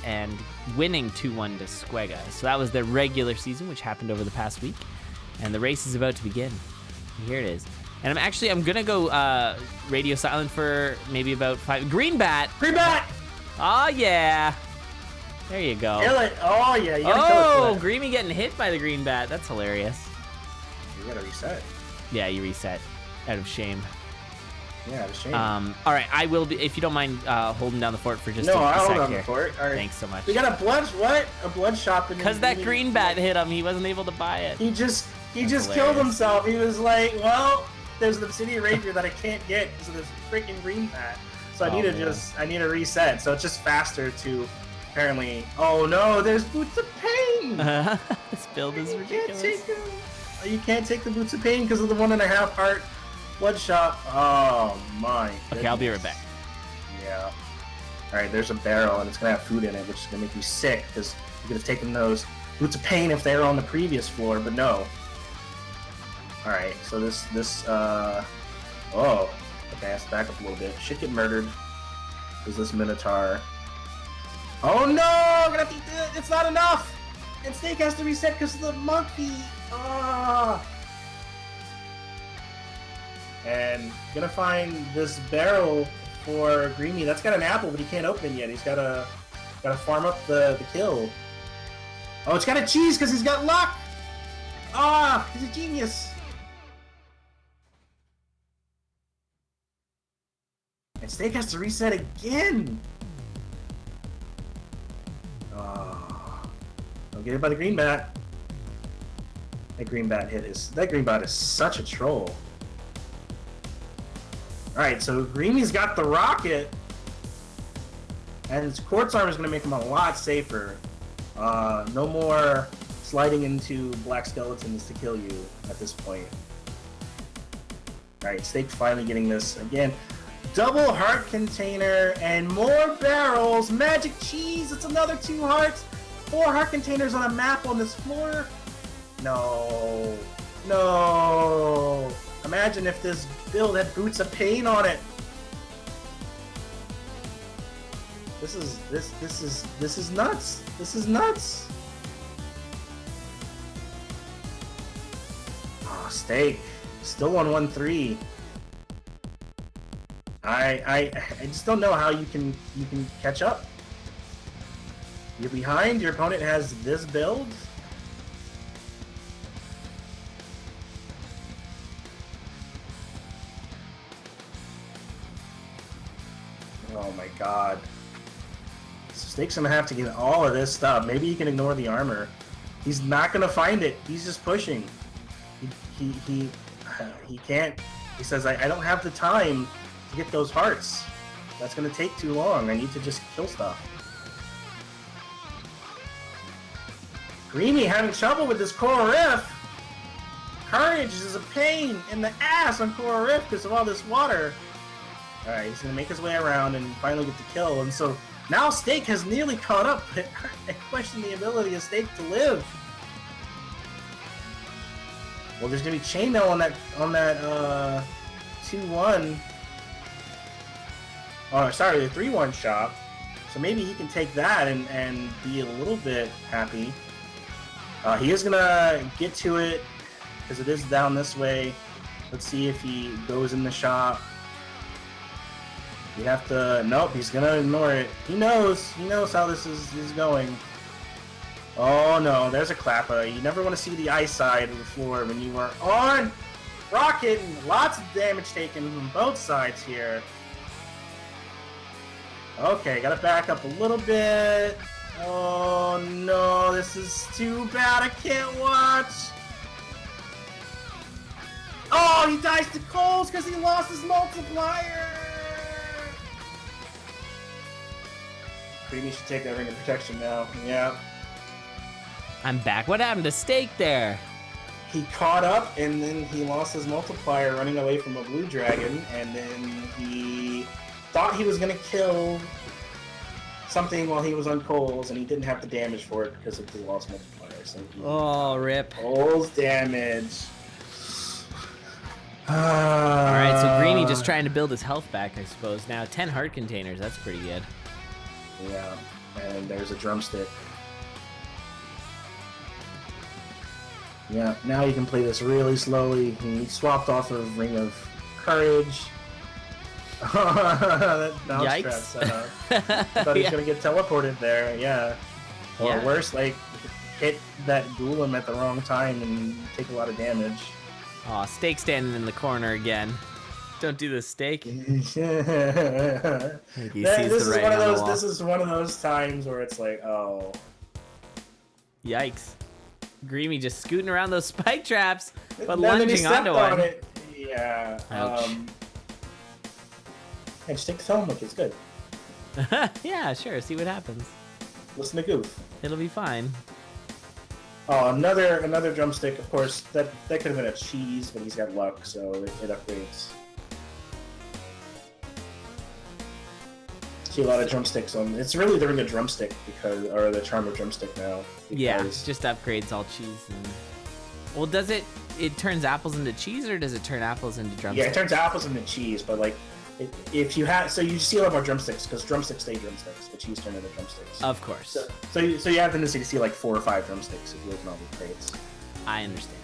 and winning 2-1 to Squega. So that was the regular season, which happened over the past week. And the race is about to begin. Here it is. And I'm gonna go radio silent for maybe about 5. Green bat. Green bat. Oh yeah. There you go. Kill it. Oh yeah. You gotta kill it. Grimy getting hit by the green bat. That's hilarious. You gotta reset. Yeah, you reset out of shame. Yeah, out of shame. All right, I will be, if you don't mind holding down the fort for just a I'll sec hold down here. the fort. All right. Thanks so much. We got a blood shop. Because that green bat hit him, he wasn't able to buy it. He just killed himself. He was like, well, there's the Obsidian Rapier that I can't get because of this freaking green bat. So I need to reset. So it's just faster to apparently. Oh no, there's Boots of Pain. This build is ridiculous. You can't take the Boots of Pain because of the 1.5 heart bloodshot. Oh my. Okay, I'll be right back. Yeah. All right, there's a barrel and it's gonna have food in it, which is gonna make you sick because you could have taken those Boots of Pain if they were on the previous floor, but no. All right, so oh, okay, let's back up a little bit. Should get murdered. Is this Minotaur? Oh no! I'm gonna have to eat it. It's not enough. And Staekk has to reset because of the monkey. Ah. And gonna find this barrel for Grimy. That's got an apple, but he can't open it yet. He's gotta farm up the kill. Oh, it's got a cheese because he's got luck. Ah, he's a genius. And Staekk has to reset again. Oh, don't get hit by the green bat. That green bat is such a troll. Alright, so Grimy's got the rocket, and his quartz armor is going to make him a lot safer. No more sliding into black skeletons to kill you at this point. Alright, Staekk finally getting this again. Double heart container and more barrels. Magic cheese, it's another 2 hearts. 4 heart containers on a map on this floor. No. No. Imagine if this build had Boots of Pain on it. This is nuts. This is nuts. Oh, Staekk still on 1-3. I just don't know how you can catch up. You're behind. Your opponent has this build. Oh my god. So Staekk's gonna have to get all of this stuff. Maybe he can ignore the armor. He's not gonna find it. He's just pushing. He can't. He says, I don't have the time to get those hearts. That's gonna take too long. I need to just kill stuff. Grimy having trouble with this Coral Rift. Courage is a pain in the ass on Coral Rift because of all this water. Alright, he's gonna make his way around and finally get the kill. And so now Staekk has nearly caught up, but I question the ability of Staekk to live. Well, there's gonna be chainmail on that 2-1. Oh, sorry, the 3-1 shop. So maybe he can take that and be a little bit happy. He is gonna get to it because it is down this way. Let's see if he goes in the shop. You have to. Nope, he's gonna ignore it. He knows how this is going. Oh no, there's a clapper. You never want to see the ice side of the floor when you are on rocket, and lots of damage taken from both sides here. Okay, gotta back up a little bit. Oh no, this is too bad. I can't watch. Oh, he dies to coals because he lost his multiplier. Grimy should take that ring of protection now. Yeah. I'm back. What happened to Staekk there? He caught up and then he lost his multiplier running away from a blue dragon, and then he thought he was gonna kill something while he was on coals, and he didn't have the damage for it because of the lost multiplier. So oh, rip. Coals damage. Alright, so Grimy just trying to build his health back, I suppose. Now 10 heart containers, that's pretty good. Yeah. And there's a drumstick. Yeah, now you can play this really slowly. He swapped off of Ring of Courage. That bounce Yikes. trap setup. I thought he was gonna get teleported there, yeah. Or worse, like, hit that Golem at the wrong time and take a lot of damage. Aw, Staekk standing in the corner again. Don't do this, Staekk. This is one of those times where it's like, oh. Yikes. Grimy just scooting around those spike traps, but And then he lunging stepped onto on one. it. Yeah. Ouch. And stick the thumb, it's good. Yeah, sure. See what happens. Listen to Goof. It'll be fine. Oh, another drumstick. Of course, that could have been a cheese, but he's got luck, so it upgrades. See a lot of drumsticks on. It's really the Ring of Drumstick or the Charm of Drumstick now. Yeah, just upgrades all cheese. And... Well, does it turns apples into cheese, or does it turn apples into drumsticks? Yeah, it turns apples into cheese, but like, if you have, so you see a lot more drumsticks because drumsticks stay drumsticks, but cheese turn into drumsticks. Of course. So you have tendency to see like 4 or 5 drumsticks if you open all the crates. I understand.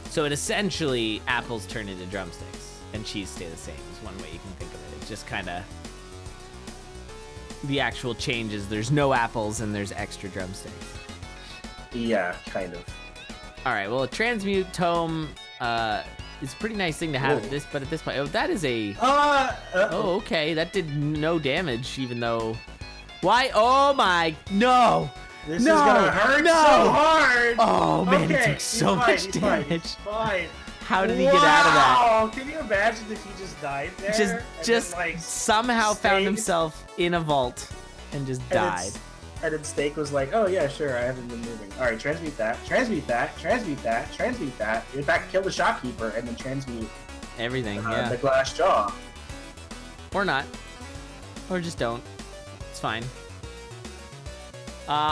So it essentially apples turn into drumsticks and cheese stay the same. Is one way you can think of it. It's just kind of the actual changes. There's no apples and there's extra drumsticks. Yeah, kind of. All right. Well, a transmute tome is a pretty nice thing to have. Whoa. But at this point, oh, that is a. Oh, okay. That did no damage, even though. Why? Oh my! No! This is gonna hurt so hard. Oh man, okay, it took so much damage. He's fine. How did he get out of that? Wow! Can you imagine if he just died there? Just then, like, somehow found stayed? himself in a vault and just died. And then Staekk was like, "Oh yeah, sure, I haven't been moving. All right, transmute that, transmute that, transmute that, transmute that. In fact, kill the shopkeeper and then transmute Everything, the yeah. glass jaw. Or not. Or just don't. It's fine.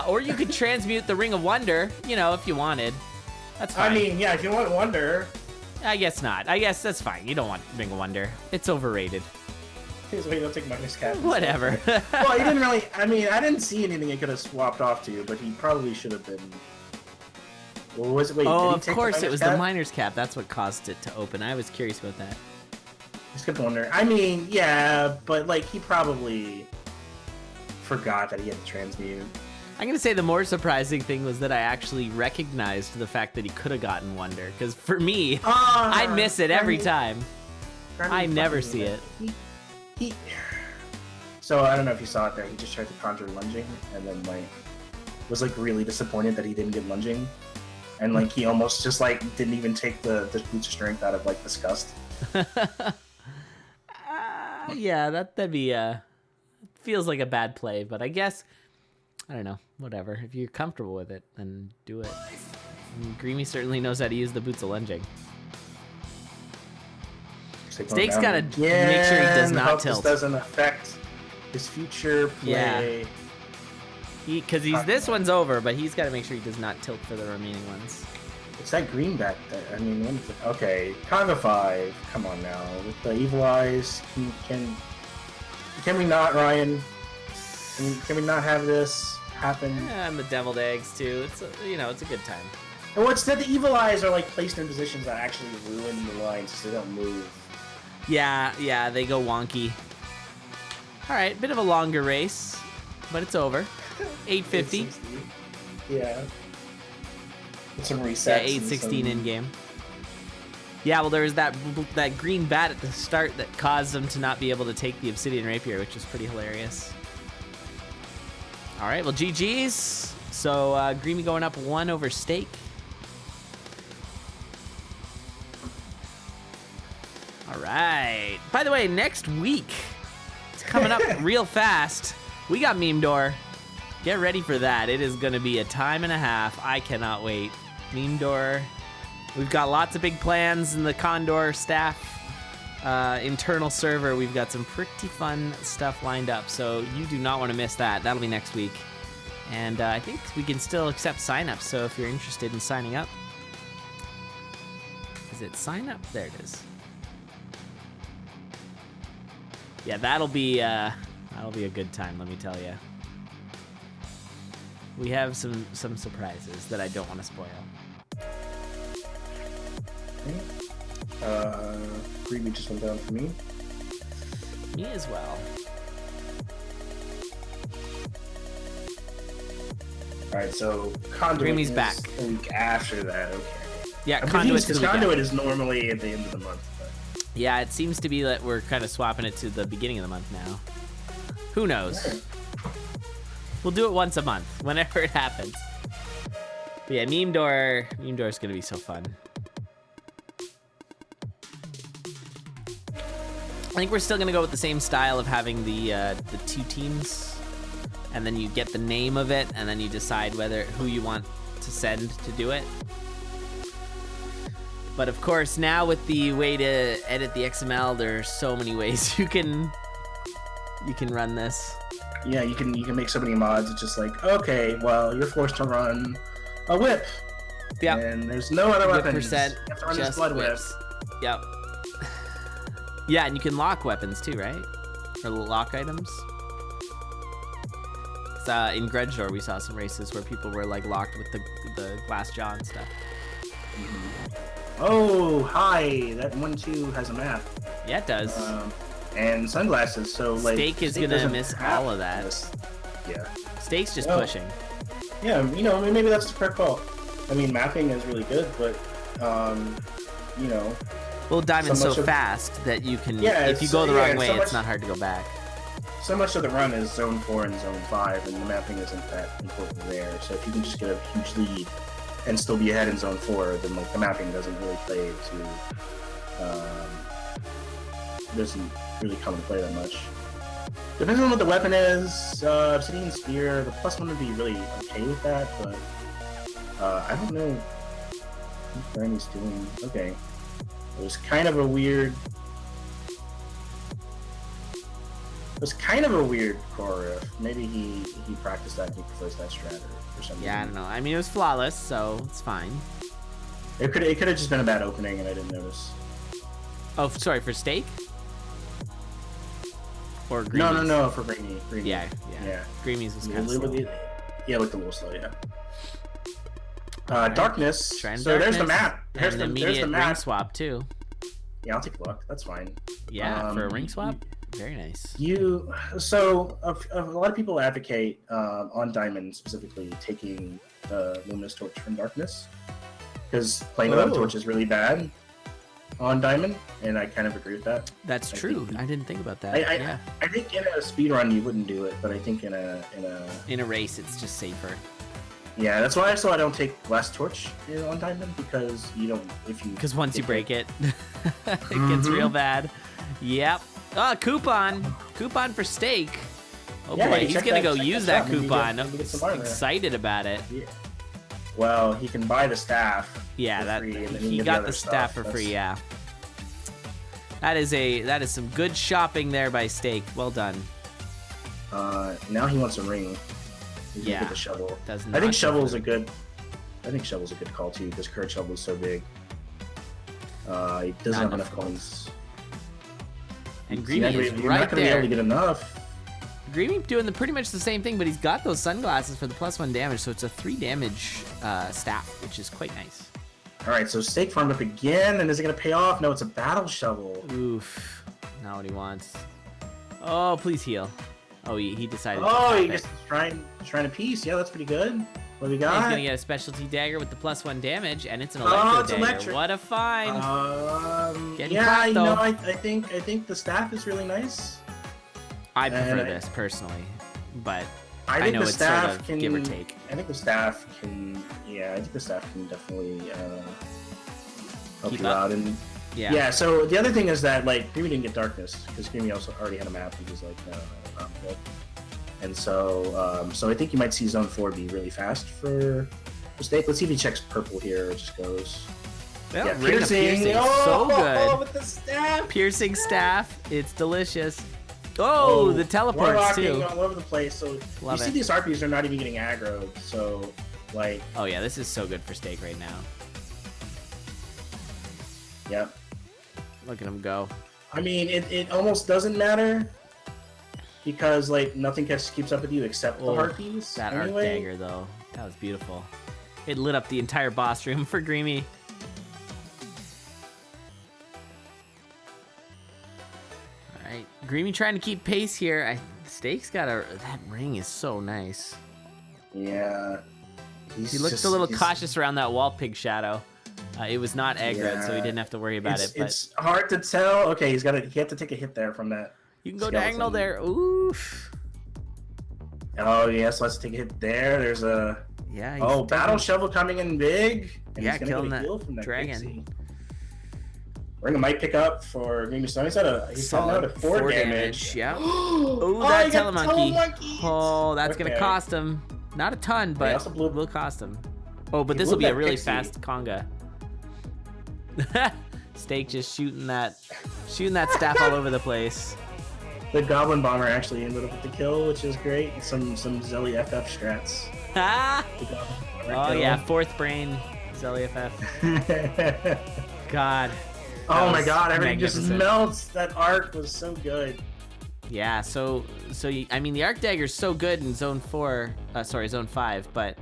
Or you could transmute the Ring of Wonder, you know, if you wanted. That's fine. I mean, yeah, if you want Wonder. I guess not. I guess that's fine. You don't want Ring of Wonder. It's overrated. Here's why you don't take Magnus Cap. Whatever. Well, he didn't really. I mean, I didn't see anything he could have swapped off to, but he probably should have been. What was it? Wait, Oh, did he of take course, the it was Miner's the Cap? Miner's Cap. That's what caused it to open. I was curious about that. I skipped Wonder. I mean, yeah, but like he probably forgot that he had to transmute. I'm going to say the more surprising thing was that I actually recognized the fact that he could have gotten Wonder. Because for me, I miss it every time. I never see it. So I don't know if you saw it there. He just tried to conjure lunging, and then like was like really disappointed that he didn't get lunging, and like he almost just like didn't even take the boots of strength out of like disgust. Yeah, that'd be feels like a bad play, but I guess I don't know. Whatever. If you're comfortable with it, then do it. I mean, Grimy certainly knows how to use the boots of lunging. Stake's got to make sure he does not tilt. This doesn't affect his future play. Yeah. Because this one's over, but he's got to make sure he does not tilt for the remaining ones. It's that green back there. I mean, okay, Conga 5. Come on now, with the evil eyes. Can we not, Ryan? Can we not have this happen? Yeah, and the deviled eggs too. It's it's a good time. And what's that? The evil eyes are like placed in positions that actually ruin the lines, so they don't move. Yeah, they go wonky. All right, bit of a longer race, but it's over. 8:50. Yeah. With some resets. Yeah, 8:16 in game. Yeah, well, there was that green bat at the start that caused them to not be able to take the Obsidian Rapier, which is pretty hilarious. All right, well, GG's. So Grimy going up 1 over Staekk. All right. By the way, next week, it's coming up real fast. We got DiamonDOR. Get ready for that. It is going to be a time and a half. I cannot wait. DiamonDOR. We've got lots of big plans in the Condor staff internal server. We've got some pretty fun stuff lined up, so you do not want to miss that. That'll be next week. And I think we can still accept signups, so if you're interested in signing up. Is it sign up? There it is. Yeah, that'll be a good time, let me tell you. We have some surprises that I don't want to spoil. Grimy just went down for me. Me as well. Alright, so Conduit Grimy's is back. a week after that, okay. Yeah, I'm Conduit's confused because the weekend. Conduit is normally at the end of the month. But... Yeah, it seems to be that we're kind of swapping it to the beginning of the month now. Who knows? Right. We'll do it once a month, whenever it happens. But yeah, DiamonDOR is gonna be so fun. I think we're still gonna go with the same style of having the 2 teams, and then you get the name of it, and then you decide who you want to send to do it. But of course, now with the way to edit the XML, there are so many ways you can run this. Yeah, you can make so many mods. It's just like, okay, well, you're forced to run a whip. Yep. And there's no other Whip weapons. percent, You have to run this just blood whips. whip. Yep. Yeah, and you can lock weapons too, right? Or lock items. So, in DiamonDOR, we saw some races where people were like locked with the glass jaw and stuff. Oh, hi! That 1-2 has a map. Yeah, it does. And sunglasses, so like... Staekk is gonna doesn't miss have all of that. this. Yeah. Stake's just Oh. pushing. Yeah, maybe that's the correct call. I mean, mapping is really good, but, Well, Diamond's So so much of- fast that you can, Yeah, if you go the yeah, wrong and way, so it's much- not hard to go back. so much of the run is Zone 4 and Zone 5, and the mapping isn't that important there. So if you can just get a huge lead and still be ahead in Zone 4, then like the mapping doesn't really play doesn't really come into play that much. Depends on what the weapon is. Obsidian Spear, the +1 would be really okay with that, but I don't know what Grimy's doing. Okay. It was kind of a weird core riff. Maybe he practiced that and he prefers that strat or something. Yeah, I don't know. I mean, it was flawless, so it's fine. It could have just been a bad opening and I didn't notice. Oh, sorry, for Staekk? Or Grimy's? No, for Grimy. Yeah. Grimy's was kind of slow. Yeah, looked a little slow, yeah. Darkness. Shrine of So there's the Darkness, map. There's and the an immediate ring map. swap, too. Yeah, I'll take a look. That's fine. Yeah, for a ring swap? Very nice. So a lot of people advocate on Diamond specifically taking the Luminous Torch from Darkness because playing without a torch is really bad on Diamond, and I kind of agree with that. That's true. I didn't think about that. Yeah. I think in a speed run you wouldn't do it, but I think in a race, it's just safer. Yeah, that's why I don't take Glass Torch on Diamond because you don't because once you break it, it gets real bad. Yep. Oh, coupon for Staekk. Oh Yeah, boy, hey, he's check gonna that- go check use that that shop. Maybe coupon. get I'm some armor. excited about it. Yeah. Well, he can buy the staff. Yeah, for free, and then he get got other the staff stuff. for free. Yeah. That is some good shopping there by Staekk. Well done. Now he wants a ring. He's gonna Yeah, get the shovel. does I not think go shovel's for a good. I think shovel's a good call too because current shovel is so big. He doesn't Not have enough enough coins. And You're not Grimy gonna- is you're not right gonna be able there. to get enough. Grimy doing pretty much the same thing, but he's got those sunglasses for the +1 damage, so it's a 3 damage staff, which is quite nice. All right, so Staekk farmed up again, and is it gonna pay off? No, it's a battle shovel. Oof. Not what he wants. Oh, please heal. Oh, he decided to Oh, tap he it. just trying to piece. Yeah, that's pretty good. What do we Yeah, got? he's gonna get a specialty dagger with the +1 damage, and it's an Oh, electro it's dagger. electric. What a find! Getting Yeah, caught, you know, though. I think the staff is really nice. I prefer and this personally, but I I think know the it's sort staff of can give or take. I think the staff can. Yeah, I think the staff can definitely help Keep you up. out. And Yeah. yeah. So the other thing is that like Grimy didn't get darkness because Grimy also already had a map. And he's like, no, I'm good. And so I think you might see Zone 4 be really fast for Staekk. Let's see if he checks purple here or just goes. Well, Yeah, Ring of Piercing, so good. With the staff. Piercing staff, it's delicious. Oh, the teleports Warlocking too. all over the place. So Love you see it. these RPs are not even getting aggroed. So like, Oh yeah, this is so good for Staekk right now. yep. Look at him go. I mean, it almost doesn't matter because like nothing keeps up with you except the harpies. That arc dagger though, that was beautiful. It lit up the entire boss room for Grimy. All right, Grimy trying to keep pace here. Staekk's got that ring is so nice. Yeah. He looked a little cautious around that wall pig shadow. It was not aggroed, so he didn't have to worry about it. But it's hard to tell. Okay, he had to take a hit there from that. You can go diagonal there. Oof. Oh yes, let's take a hit there. There's a battle shovel coming in big. And he's gonna killing get a heal that from that dragon. Pixie. Ring might pick up for Grimy. He's got a 4 damage. Yeah. Oh, that telemonkey. Oh, that's gonna Okay. cost him. Not a ton, but also blew- will cost him. Oh, but He this will blew be a that really pixie. fast conga. Staekk just shooting that staff all over the place. The Goblin Bomber actually ended up with the kill, which is great. Some Zelly FF strats. Ah! The Goblin Bomber Oh kill. yeah, fourth brain, Zelly FF. God. Oh my god, everything just magnificent. melts. That arc was so good. Yeah, I mean, the arc dagger's so good in zone 5, but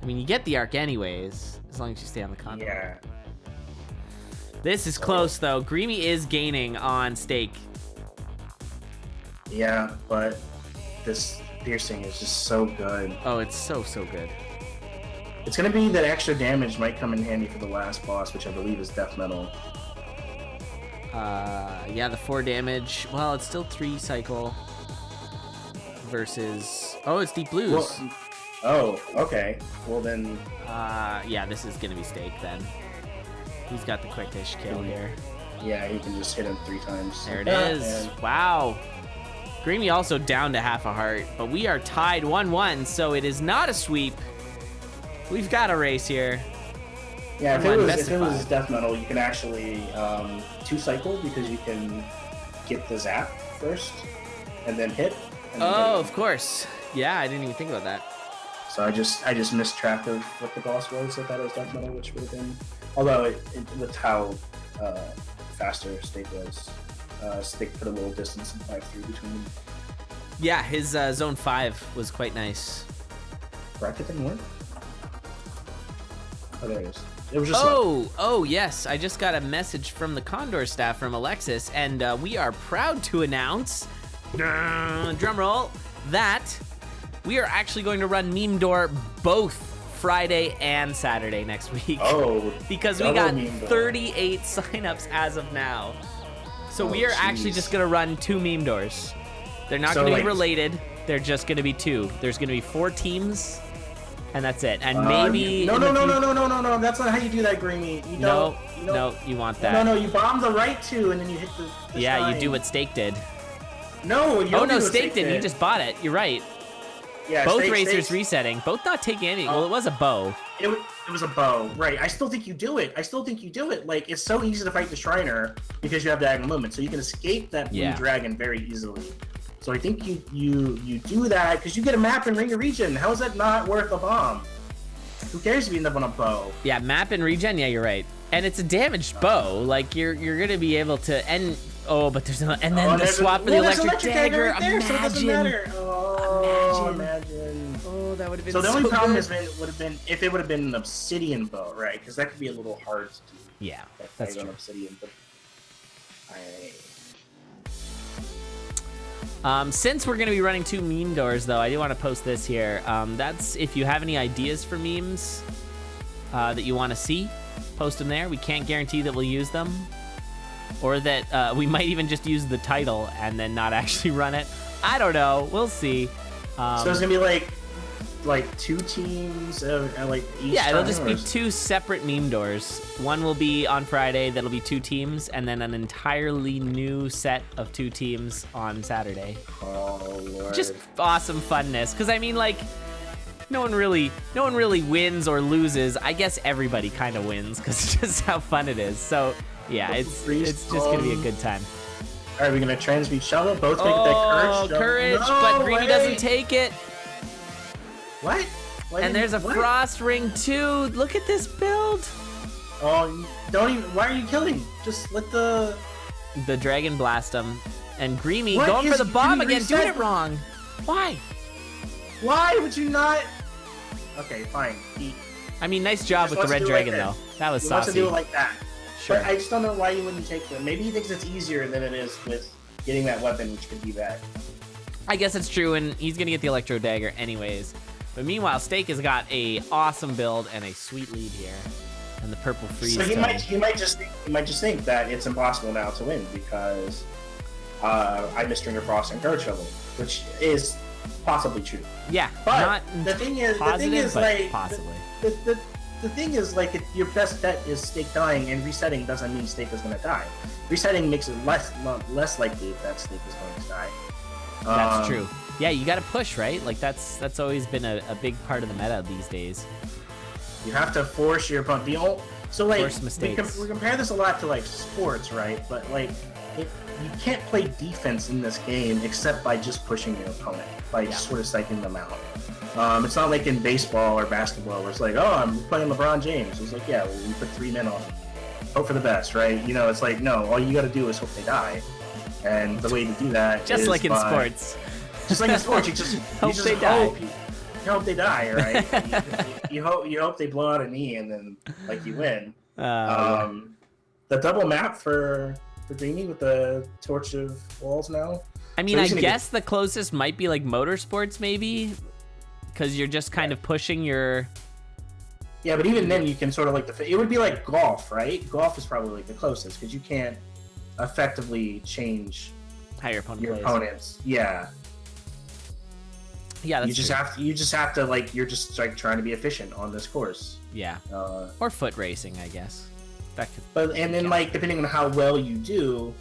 I mean, you get the arc anyways, as long as you stay on the condor. Yeah. This is close though. Grimy is gaining on Staekk. Yeah, but this piercing is just so good. Oh, it's so good. It's gonna be that extra damage might come in handy for the last boss, which I believe is Death Metal. Yeah, the 4 damage. Well, it's still 3 cycle versus. Oh, it's Deep Blues. Well, oh, okay. Well then. Yeah, this is gonna be Staekk then. He's got the quickish kill here. Yeah, he can just hit him 3 times. There it is. And Wow. Grimy also down to half a heart, but we are tied 1-1, so it is not a sweep. We've got a race here. yeah, if Come it on, was best of 5. Death Metal, you can actually 2 cycle because you can get the zap first and then hit. And then Oh, hit. of course. Yeah, I didn't even think about that. So I just missed track of what the boss was. I thought it was Death Metal, which would have been, although with how faster Staekk was, Staekk put a little distance in 5-3 between them. Yeah, his zone 5 was quite nice. Bracket didn't work. Oh, there it is. It was just like, Oh, yes. I just got a message from the Condor staff from Alexis, and we are proud to announce, drum roll, that we are actually going to run DiamonDOR both Friday and Saturday next week. oh, because we double got DiamonDOR. 38 signups as of now. So we are actually jeez. just going to run 2 DiamonDORs. They're not So, going to be like- related. They're just going to be 2. There's going to be 4 teams, and that's it. And maybe... No, in the no. That's not how you do that, Grimy. You No, don't. no, you want that. No, you bomb the right 2 and then you hit the Yeah, shrine. you do what Staekk did. No, you Oh, don't no, do what Staekk did. He did. just bought it. You're right. Yeah, Both Staekk- racers Staekk- resetting. Both not taking any. Well, it was a bow. It was a bow, right? I still think you do it. Like, it's so easy to fight the Shriner because you have diagonal movement, so you can escape that blue Yeah. dragon very easily. So I think you do that because you get a map and ring a region. How is that not worth a bomb? Who cares if you end up on a bow? Yeah, map and regen. Yeah, you're right. And it's a damaged bow. Like you're gonna be able to end. Oh, but there's no. And then the swap for the there's electric dagger. right there, so it doesn't Imagine. matter. Oh, imagine. Oh, that would have been So the only problem good. would have been if it would have been an obsidian bow, right? Because that could be a little hard to do. Yeah, That that's fight on true. obsidian, but Since we're gonna be running 2 meme doors, though, I do want to post this here. That's if you have any ideas for memes that you want to see, post them there. We can't guarantee that we'll use them, or that we might even just use the title and then not actually run it. I don't know. We'll see. so it's gonna be like 2 teams, like each. Yeah, it'll time, just or be is- 2 separate meme doors. One will be on Friday, that'll be 2 teams, and then an entirely new set of 2 teams on Saturday. Oh lord. Just awesome funness, because I mean, like, no one really wins or loses. I guess everybody kind of wins, because it's just how fun it is. So yeah, it's just gonna be a good time. Are we gonna transmute shovel? Both make Oh, that courage. courage! No But Grimy way. doesn't take it. What? Why And didn't- there's a what? frost ring too. Look at this build. Oh, don't even. Why are you killing? Just let the. The dragon blast him. And Grimy What going for is- the bomb did he again, doing reset? it wrong. Why? Why would you not? Okay, fine. He I mean, nice job just with the wants to red do it dragon, like though. this. That was He wants to saucy. do it like that. Sure. But I just don't know why you wouldn't take them. Maybe he thinks it's easier than it is with getting that weapon, which could be bad. I guess it's true, and he's gonna get the electro dagger anyways. But meanwhile, Staekk has got a awesome build and a sweet lead here, and the purple freeze. So he tone. might just think that it's impossible now to win because I missed Stringer Frost and Courage Shovel, which is possibly true. Yeah, But not the thing is, positive, but like possibly. the thing is, like, if your best bet is Staekk dying, and resetting doesn't mean Staekk is going to die. Resetting makes it less likely that Staekk is going to die. That's true. Yeah, you got to push, right? Like that's always been a big part of the meta these days. You have to force your opponent. So like Force mistakes. we compare this a lot to like sports, right? But like you can't play defense in this game except by just pushing your opponent, by sort of psyching them out. It's not like in baseball or basketball where it's like, oh, I'm playing LeBron James. It's like, yeah, well, we put 3 men on him. Hope for the best, right? You know, it's like, no, all you got to do is hope they die. And the way to do that Just is like in by- sports. Just like in sports, you just Hope they die. You hope they die, right? you hope they blow out a knee and then like you win. The double map for Grimy with the torch of walls now. I mean, So I he's gonna guess the closest might be like motorsports, maybe, because you're just kind of pushing your. Yeah, but even then you can sort of like it would be like golf, right? Golf is probably like the closest because you can't effectively change How your opponent your plays. opponents. Yeah. Yeah, that's You just have to like you're just like trying to be efficient on this course. Yeah. Uh, Or foot racing, I guess. That could. But and then like depending on how well you do,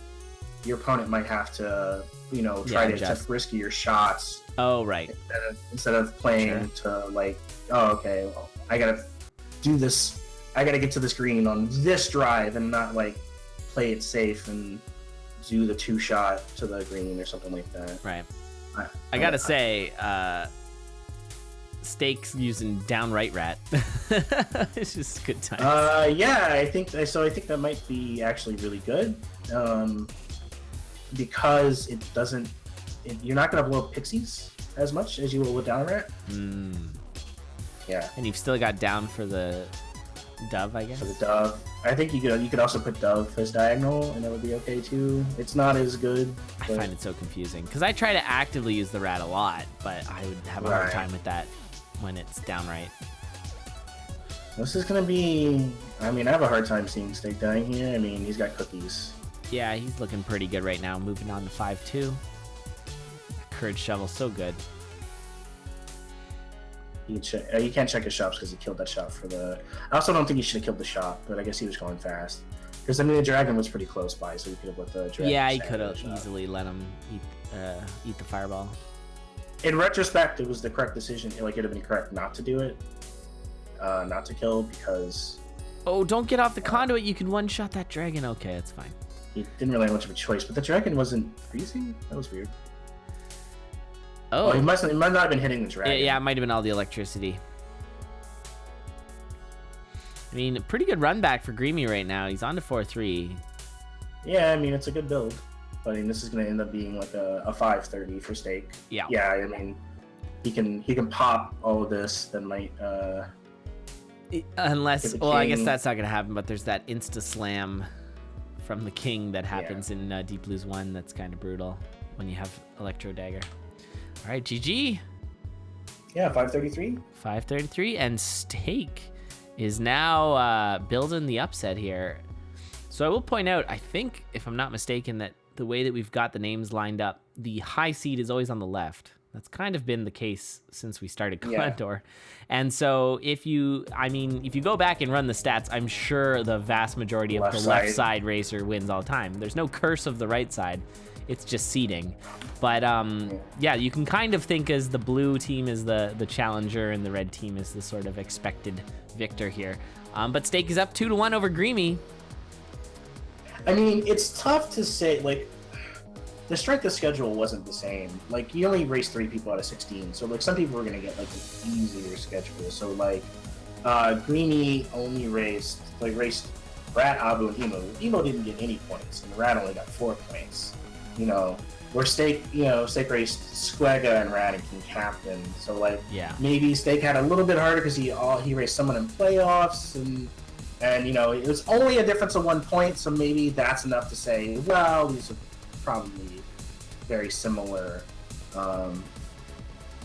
your opponent might have to try to adjust. take riskier shots Oh right. instead of playing to like, oh okay, well, I gotta do this. I gotta get to this green on this drive and not like play it safe and do the 2-shot to the green or something like that. Right. I gotta say, Staekk's using downright rat. It's just good times. Yeah, I think so. I think that might be actually really good, because it doesn't. You're not gonna blow up pixies as much as you will with down rat. Yeah, And you've still got down for the dove, I guess. for the dove. I think you could also put dove as diagonal, and that would be okay too. It's not as good. I but- find it so confusing because I try to actively use the rat a lot, but I would have a hard Right. time with that when it's downright. This is gonna be. I mean, I have a hard time seeing Staekk dying here. I mean, he's got cookies. Yeah, he's looking pretty good right now. Moving on to 5-2. Courage shovel, so good. You can't check his shops because he killed that shop for the. I also don't think he should have killed the shop, but I guess he was going fast. Because I mean, the dragon was pretty close by, so he could have let the dragon. Yeah, he stand could in have the shop. easily let him eat the fireball. In retrospect, it was the correct decision. Like, it'd have been correct not to do it, not to kill, because Oh, don't get off the conduit. You can one-shot that dragon. Okay, that's fine. he didn't really have much of a choice. But the dragon wasn't freezing. That was weird. Oh, He might not have been hitting the dragon. yeah, it might have been all the electricity. I mean, pretty good run back for Grimy right now. He's on to 4-3. Yeah, I mean, it's a good build. But I mean, this is going to end up being like a 530 for Staekk. Yeah. Yeah, I mean, he can pop all of this. That might. Unless, the well, I guess king- that's not gonna happen. But there's that insta slam from the king that happens in Deep Blues 1. That's kind of brutal when you have Electro Dagger. All right, GG. Yeah, 533. 533, and Staekk is now building the upset here. So I will point out, I think, if I'm not mistaken, that the way that we've got the names lined up, the high seed is always on the left. That's kind of been the case since we started Condor. And so if you go back and run the stats, I'm sure the vast majority of Left the left side. side racer wins all the time. There's no curse of the right side. It's just seeding. But yeah, you can kind of think as the blue team is the challenger and the red team is the sort of expected victor here. But Staekk is up 2-1 over Grimy. I mean, it's tough to say, like, the strength of schedule wasn't the same. Like, you only raced 3 people out of 16, so, like, some people were going to get, like, an easier schedule. So, like, Grimy only raced Rat, Abu, and Emo. Emo didn't get any points, and Rat only got 4 points. you know, where Staekk raced Squega and Radican captain. So like, maybe Staekk had a little bit harder because he raced someone in playoffs, and you know, it was only a difference of 1 point. So maybe that's enough to say, well, these are probably very similar.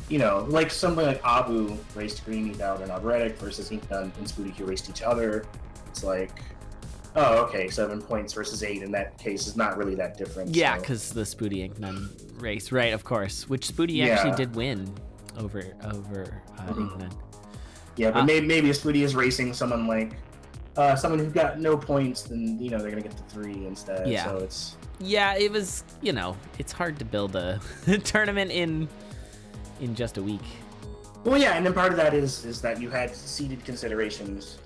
You know, like something like Abu raced Grimy Dowd and Obretic versus Inknun and Spooty who raced each other. It's like, oh, okay, 7 points versus 8 in that case is not really that different. Yeah, because the Spooty Inknun race, right? Of course, which Spooty actually did win over Inknun. Yeah, but maybe if Spooty is racing someone like someone who got no points, then you know they're gonna get the 3 instead. Yeah. So it's it was, you know, it's hard to build a tournament in just a week. Well, yeah, and then part of that is that you had seeded considerations.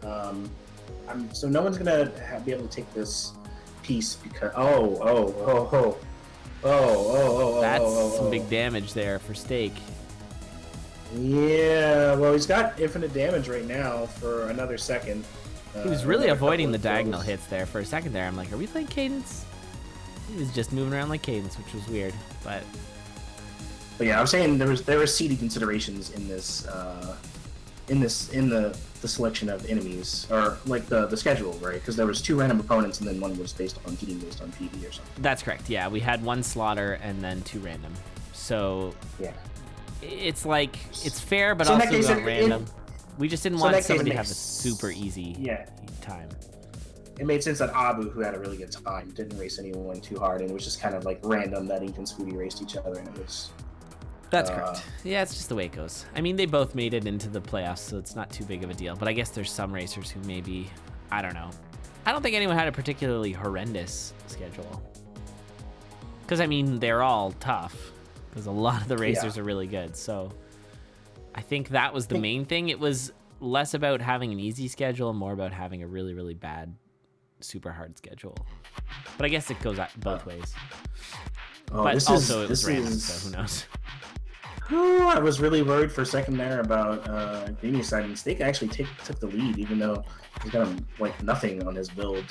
So no one's gonna be able to take this piece because that's some big damage there for Staekk. Yeah, well, he's got infinite damage right now for another second. He was really avoiding the diagonal hits there for a second there. I'm like, are we playing Cadence? He was just moving around like Cadence, which was weird, but yeah, I was saying there were seeded considerations in this in the selection of enemies, or like the schedule, right? Because there was 2 random opponents and then one was based on PD or something. That's correct. Yeah, we had 1 slaughter and then 2 random. So yeah, it's like it's fair, but also case, not random. We just didn't want somebody to have a super easy time. It made sense that Abu, who had a really good time, didn't race anyone too hard, and it was just kind of like random that Ink and Spooty raced each other, and it was. That's correct. Yeah, it's just the way it goes. I mean, they both made it into the playoffs, so it's not too big of a deal. But I guess there's some racers who maybe, I don't know. I don't think anyone had a particularly horrendous schedule. Because, I mean, they're all tough. Because a lot of the racers are really good. So I think that was the main thing. It was less about having an easy schedule and more about having a really, really bad, super hard schedule. But I guess it goes both ways. But also it was random, so who knows. Oh, I was really worried for a second there about Grimy's side, and Staekk actually took the lead, even though he's got like nothing on his build.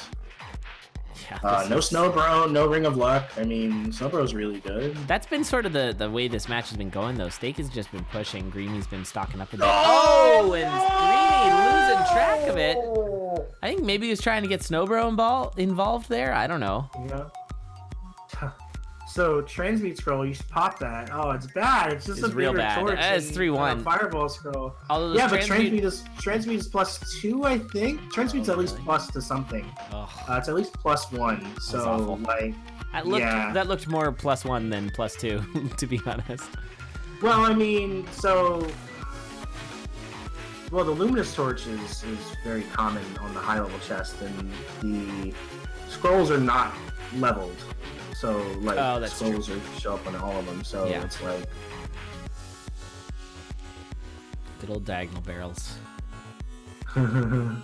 Yeah, no Snowbro, no Ring of Luck. I mean, Snowbro's really good. That's been sort of the way this match has been going, though. Staekk has just been pushing. Grimy's been stocking up a bit. And Grimy losing track of it. I think maybe he was trying to get Snowbro involved there. I don't know. Yeah. So transmute scroll, you should pop that. Oh, it's bad. It's just a real bigger bad. torch. It's 3-1. Fireball scroll. Yeah, but transmute is +2, I think. Transmute's at least plus to something. It's at least +1. So like, that looked more +1 than +2, to be honest. Well, I mean, the luminous torch is very common on the high level chest, and the scrolls are not leveled. So, like, scrolls show up on all of them, so it's like... Good old diagonal barrels.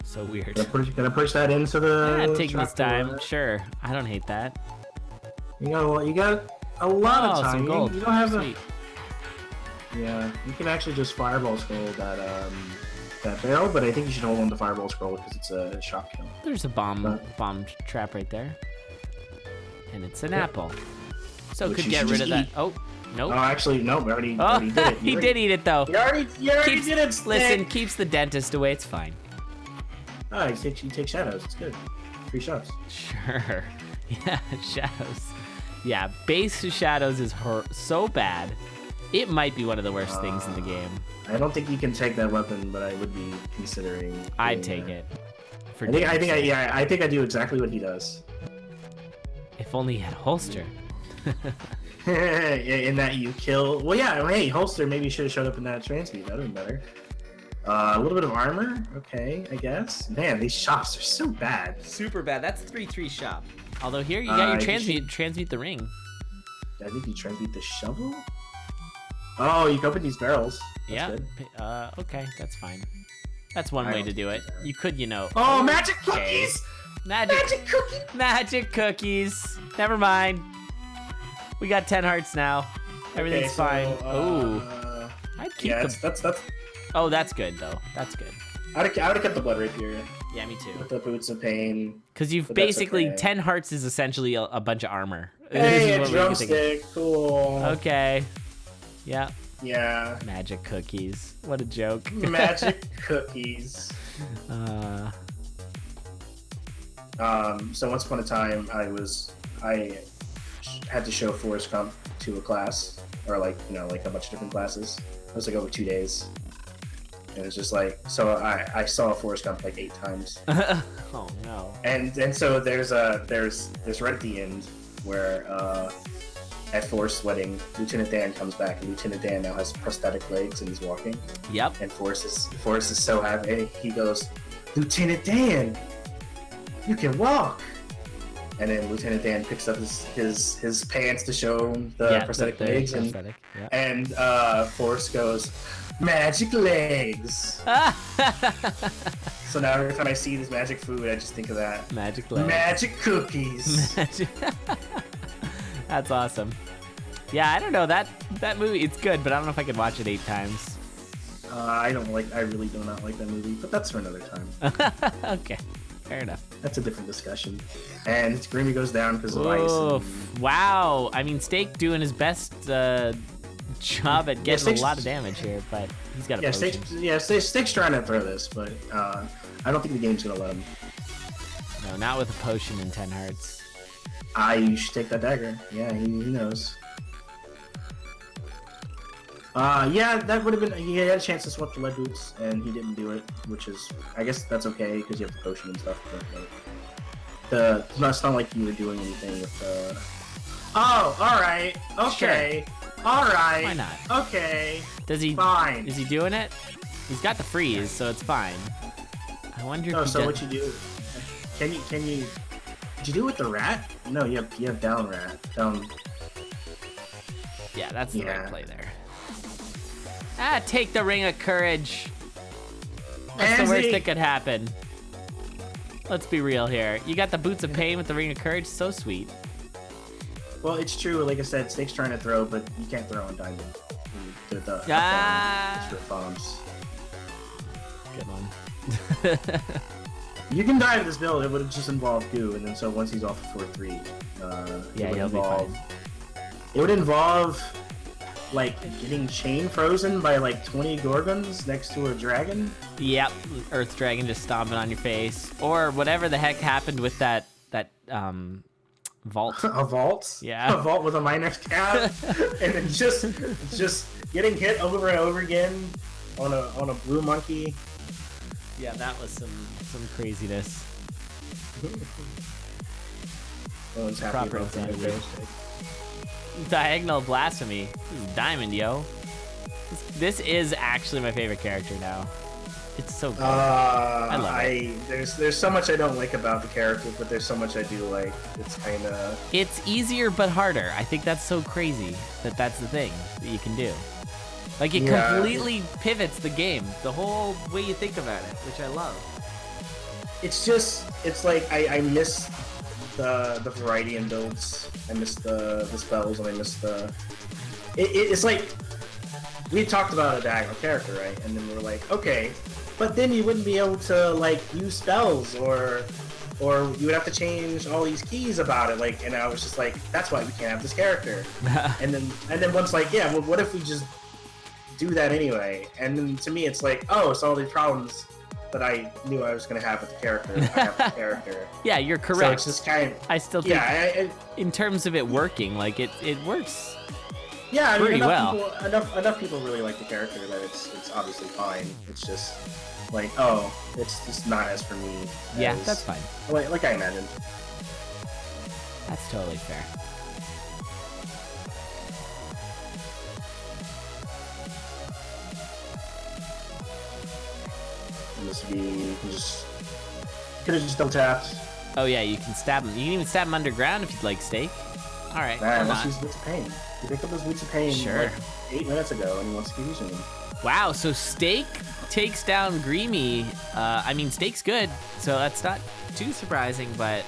So weird. Gonna push that into the... Yeah, taking this time. Sure. I don't hate that. You got a lot of time. Some gold. You don't have Sweet. Yeah, you can actually just fireball scroll that barrel, but I think you should hold on to fireball scroll because it's a shot kill. There's a bomb trap right there. And it's an apple. So which could get rid of that. Oh, nope. Oh, actually, no. We already did it. He did eat it, though. You already did it, Staekk. Listen, keeps the dentist away. It's fine. Oh, you take shadows. It's good. 3 shots. Sure. Yeah, shadows. Yeah, base shadows is so bad. It might be one of the worst things in the game. I don't think you can take that weapon, but I would be considering. I'd take it. I think I do exactly what he does. If only he had a holster. In that you kill. Well, yeah. Hey, holster. Maybe you should have showed up in that transmute. That would have been better. A little bit of armor. Okay, I guess. Man, these shops are so bad. Super bad. That's 3-3 shop. Although here you got your transmute. Transmute the ring. I think you transmute the shovel. Oh, you can open these barrels. That's good. Okay, that's fine. That's one way to do it. You could, Oh, magic cookies! Magic cookies. Never mind. We got 10 hearts now. Everything's fine. I'd keep that's Oh, that's good though. That's good. I would have kept the Blood Rapier Yeah, me too. with the Boots of Pain. Because you've But that's basically okay. 10 hearts is essentially a bunch of armor. This Hey, is a what we're thinking. drumstick, cool. Okay. Yeah. Yeah. Magic cookies. What a joke. Magic cookies. So once upon a time, I had to show Forrest Gump to a class, or like a bunch of different classes. It was like over 2 days. And it was just like, so I saw Forrest Gump like 8 times. Oh no. And so there's right at the end where at Forrest's wedding, Lieutenant Dan comes back, and Lieutenant Dan now has prosthetic legs and he's walking. Yep. And Forrest is so happy. He goes, "Lieutenant Dan, you can walk." And then Lieutenant Dan picks up his pants to show him the prosthetic legs, prosthetic. and Forrest goes, "Magic legs." So now every time I see this magic food, I just think of that. Magic legs. Magic cookies. That's awesome. Yeah, I don't know, that movie, it's good, but I don't know if I could watch it 8 times. I really do not like that movie, but that's for another time. Okay, fair enough. That's a different discussion. And Grimy goes down because of ice. Oof. Wow. I mean, Staekk doing his best job at getting a lot of damage here, but he's got a potion. Staekk's trying to throw this, but I don't think the game's gonna let him. No, not with a potion and 10 hearts. You should take that dagger. Yeah, he knows. Yeah, that would have been. He had a chance to swap the lead boots, and he didn't do it, which is, I guess that's okay because you have the potion and stuff. But it's not like you were doing anything with the. Oh, all right, okay, Sure. all right. Why not? Okay. Does he? Fine. Is he doing it? He's got the freeze, so it's fine. I wonder if Oh, he so does... what you do? Can you? Did you do it with the rat? No, you have down rat. Yeah, that's the right Yeah. play there. Take the Ring of Courage. What's the Pansy! worst that could happen? Let's be real here. You got the Boots of Pain with the Ring of Courage. So sweet. Well, it's true. Like I said, Staekk's trying to throw, but you can't throw on diamond. The bombs. Good one. You can dive this build. It would have just involved goo, and then so once he's off of 4-3, He'll be fine. It would involve like getting chain frozen by like 20 Gorgons next to a dragon. Yep, Earth Dragon just stomping on your face, or whatever the heck happened with that vault. A vault? Yeah. A vault with a miner's cap, and then just getting hit over and over again on a blue monkey. Yeah, that was some craziness. No one's happy Proper about that. insanity. Diagonal Blasphemy. This is Diamond, yo. This is actually my favorite character now. It's so good. I love it. There's so much I don't like about the character, but there's so much I do like. It's kind of. It's easier but harder. I think that's so crazy that's the thing that you can do. Like, it completely pivots the game, the whole way you think about it, which I love. It's like I miss the variety in builds. I miss the spells, and I miss the. It's like we talked about a diagonal character, right? And then we were like, okay, but then you wouldn't be able to like use spells, or you would have to change all these keys about it. Like, and I was just like, that's why we can't have this character. and then once like, yeah, well, what if we just do that anyway? And then to me, it's like, oh, so all these problems that I knew I was going to have with the character, I have the character. Yeah, you're correct. So it's just kind of. I still think, Yeah, in terms of it working, like it works. yeah. I mean, pretty enough people really like the character that it's obviously fine. It's just like, oh, it's just not as for me. Yeah, as- that's fine. Like I imagined. That's totally fair. This would be could have just double tapped. Oh yeah, you can stab him. You can even stab him underground if you'd like, Staekk. All right, Nah, come let's on. use Boots of Pain. You picked up those Boots of Pain Sure. like 8 minutes ago, and he wants to keep using them. Wow, so Staekk takes down Grimy. I mean, Staekk's good, so that's not too surprising, but